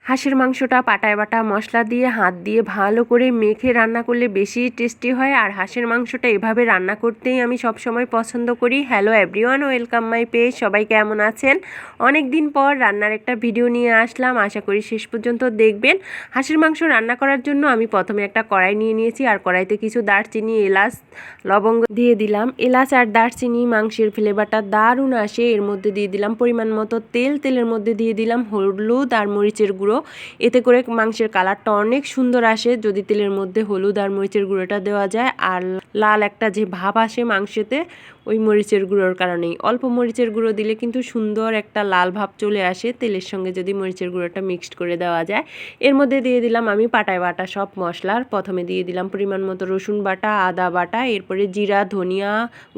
হাঁসের মাংসটা পাটায় বাটা মশলা দিয়ে হাত দিয়ে ভালো করে মেখে রান্না করলে বেশি টেস্টি হয়। আর হাঁসের মাংসটা এভাবে রান্না করতেই আমি সবসময় পছন্দ করি। Hello everyone, welcome my page. সবাই কেমন আছেন? অনেক দিন পর রান্নার একটা ভিডিও নিয়ে আসলাম, আশা করি শেষ পর্যন্ত দেখবেন। হাঁসের মাংস রান্না করার জন্য আমি প্রথমে একটা কড়াই নিয়ে নিয়েছি, আর কড়াইতে কিছু দারচিনি, এলাচ, লবঙ্গ দিয়ে দিলাম। এলাচ আর দারচিনি মাংসের ফ্লেভারটা দারুণ আসে। এর মধ্যে দিয়ে দিলাম পরিমাণ মতো তেল, তেলের মধ্যে দিয়ে দিলাম হলুদ আর মরিচের গুঁড়ো। এতে করে মাংসের কালারটা অনেক সুন্দর আসে যদি তেলের মধ্যে হলুদ আর মরিচের গুঁড়োটা দেওয়া যায়। আর লাল একটা যে ভাব আসে মাংসেতে ওই মরিচের গুঁড়োর কারণেই। অল্প মরিচের গুঁড়ো দিলে কিন্তু সুন্দর একটা লাল ভাব চলে আসে তেলের সঙ্গে যদি মরিচের গুঁড়োটা মিক্সড করে দেওয়া যায়। এর মধ্যে দিয়ে দিলাম আমি পাটায় বাটা সব মশলার। প্রথমে দিয়ে দিলাম পরিমাণ মতো রসুন বাটা, আদা বাটা, এরপরে জিরা, ধনিয়া,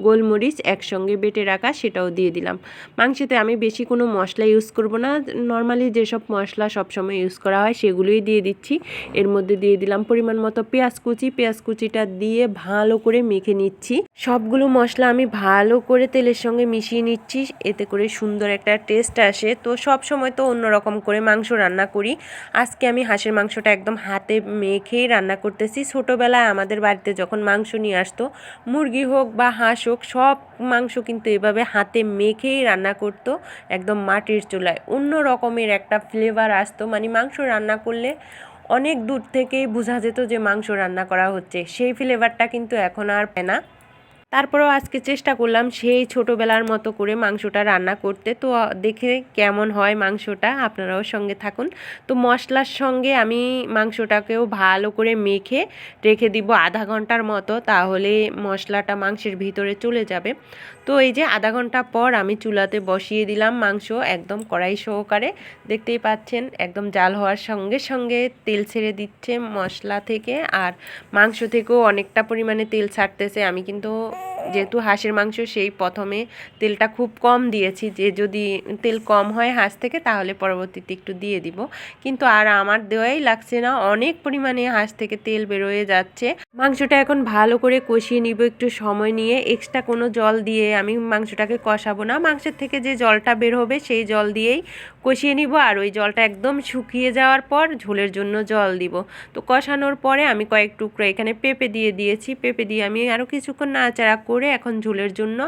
গোলমরিচ একসঙ্গে বেটে রাখা সেটাও দিয়ে দিলাম। মাংসতে আমি বেশি কোনো মশলা ইউজ করব না, নর্মালি যেসব মশলা সবসময় ইউজ করা হয় সেগুলোই দিয়ে দিচ্ছি। এর মধ্যে দিয়ে দিলাম পরিমাণ মতো পেঁয়াজ কুচি। পেঁয়াজ কুচিটা দিয়ে ভালো করে মেখে নিচ্ছি। সবগুলো মশলা আমি ভালো করে তেলের সঙ্গে মিশিয়ে নিচ্ছি, এতে করে সুন্দর একটা টেস্ট আসে। তো সব সময় তো অন্যরকম করে মাংস রান্না করি, আজকে আমি হাঁসের মাংসটা একদম হাতে মেখেই রান্না করতেছি। ছোটোবেলায় আমাদের বাড়িতে যখন মাংস নিয়ে আসতো, মুরগি হোক বা হাঁস হোক, সব মাংস কিন্তু এভাবে হাতে মেখেই রান্না করতো, একদম মাটির চুলায়। অন্য রকমের একটা ফ্লেভার আসতো, মানে মাংস রান্না করলে অনেক দূর থেকেই বোঝা যেত যে মাংস রান্না করা হচ্ছে। সেই ফ্লেভারটা কিন্তু এখন আর পায় না। তারপরেও আজকে চেষ্টা করলাম সেই ছোটোবেলার মতো করে মাংসটা রান্না করতে। তো দেখে কেমন হয় মাংসটা, আপনারাও সঙ্গে থাকুন। তো মশলার সঙ্গে আমি মাংসটাকেও ভালো করে মেখে রেখে দিব আধা ঘন্টার মতো, তাহলে মশলাটা মাংসের ভিতরে চলে যাবে। তো এই যে আধা ঘন্টা পর আমি চুলাতে বসিয়ে দিলাম মাংস, একদম কড়াই সহকারে। দেখতেই পাচ্ছেন একদম জাল হওয়ার সঙ্গে সঙ্গে তেল ছেড়ে দিচ্ছে মশলা থেকে, আর মাংস থেকেও অনেকটা পরিমাণে তেল ছাড়তেছে। আমি কিন্তু যেহেতু হাঁসের মাংস সেই প্রথমে তেলটা খুব কম দিয়েছি, যে যদি তেল কম হয় হাঁস থেকে তাহলে পরবর্তীতে একটু দিয়ে দিব, কিন্তু আর আমার দেওয়াই লাগছে না, অনেক পরিমাণে হাঁস থেকে তেল বেরোয়ে যাচ্ছে। মাংসটা এখন ভালো করে কষিয়ে নিব একটু সময় নিয়ে। এক্সট্রা কোনো জল দিয়ে আমি মাংসটাকে কষাবো না, মাংসের থেকে যে জলটা বের হবে সেই জল দিয়েই কষিয়ে নিব। আর ওই জলটা একদম শুকিয়ে যাওয়ার পর ঝোলের জন্য জল দিব। তো কষানোর পরে আমি কয়েক টুকরো এখানে পেঁপে দিয়ে দিয়েছি। পেঁপে দিয়ে আমি আরও কিছুক্ষণ নাড়াচাড়া করে এখন ঝোলের জন্য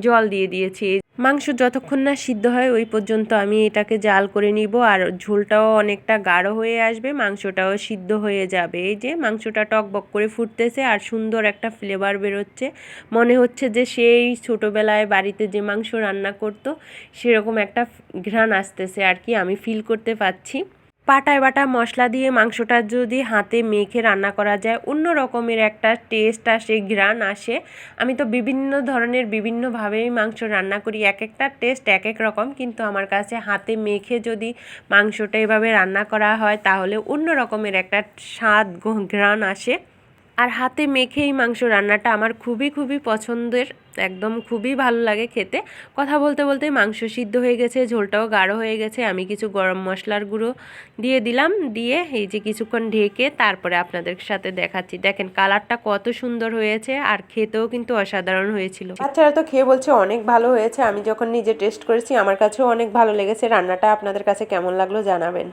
জল দিয়ে দিয়েছি। মাংস যতক্ষণ না সিদ্ধ হয় ওই পর্যন্ত আমি এটাকে জাল করে নিব, আর ঝোলটাও অনেকটা গাঢ় হয়ে আসবে, মাংসটাও সিদ্ধ হয়ে যাবে। এই যে মাংসটা টকবক করে ফুটতেছে আর সুন্দর একটা ফ্লেভার বেরোচ্ছে, মনে হচ্ছে যে সেই ছোটোবেলায় বাড়িতে যে মাংস রান্না করতো সেরকম একটা ঘ্রাণ আসতেছে আর কি, আমি ফিল করতে পারছি। পাটায় বাটা মশলা দিয়ে মাংসটা যদি হাতে মেখে রান্না করা যায়, অন্য রকমের একটা টেস্ট আসে, ঘ্রাণ আসে। আমি তো বিভিন্ন ধরনের বিভিন্নভাবেই মাংস রান্না করি, এক একটা টেস্ট এক এক রকম, কিন্তু আমার কাছে হাতে মেখে যদি মাংসটা এভাবে রান্না করা হয় তাহলে অন্য রকমের একটা স্বাদ ঘ্রাণ আসে। আর হাতে মেখেই মাংস রান্নাটা আমার খুবই খুবই পছন্দের, একদম খুবই ভালো লাগে খেতে। কথা বলতে বলতে মাংস সিদ্ধ হয়ে গেছে, ঝোলটাও গাঢ় হয়ে গেছে। আমি কিছু গরম মশলার গুঁড়ো দিয়ে দিলাম, দিয়ে এই যে কিছুক্ষণ ঢেকে তারপরে আপনাদের সাথে দেখাচ্ছি। দেখেন কালারটা কত সুন্দর হয়েছে, আর খেতেও কিন্তু অসাধারণ হয়েছিল। বাচ্চারা তো খেয়ে বলছে অনেক ভালো হয়েছে, আমি যখন নিজে টেস্ট করেছি আমার কাছেও অনেক ভালো লেগেছে। রান্নাটা আপনাদের কাছে কেমন লাগলো জানাবেন।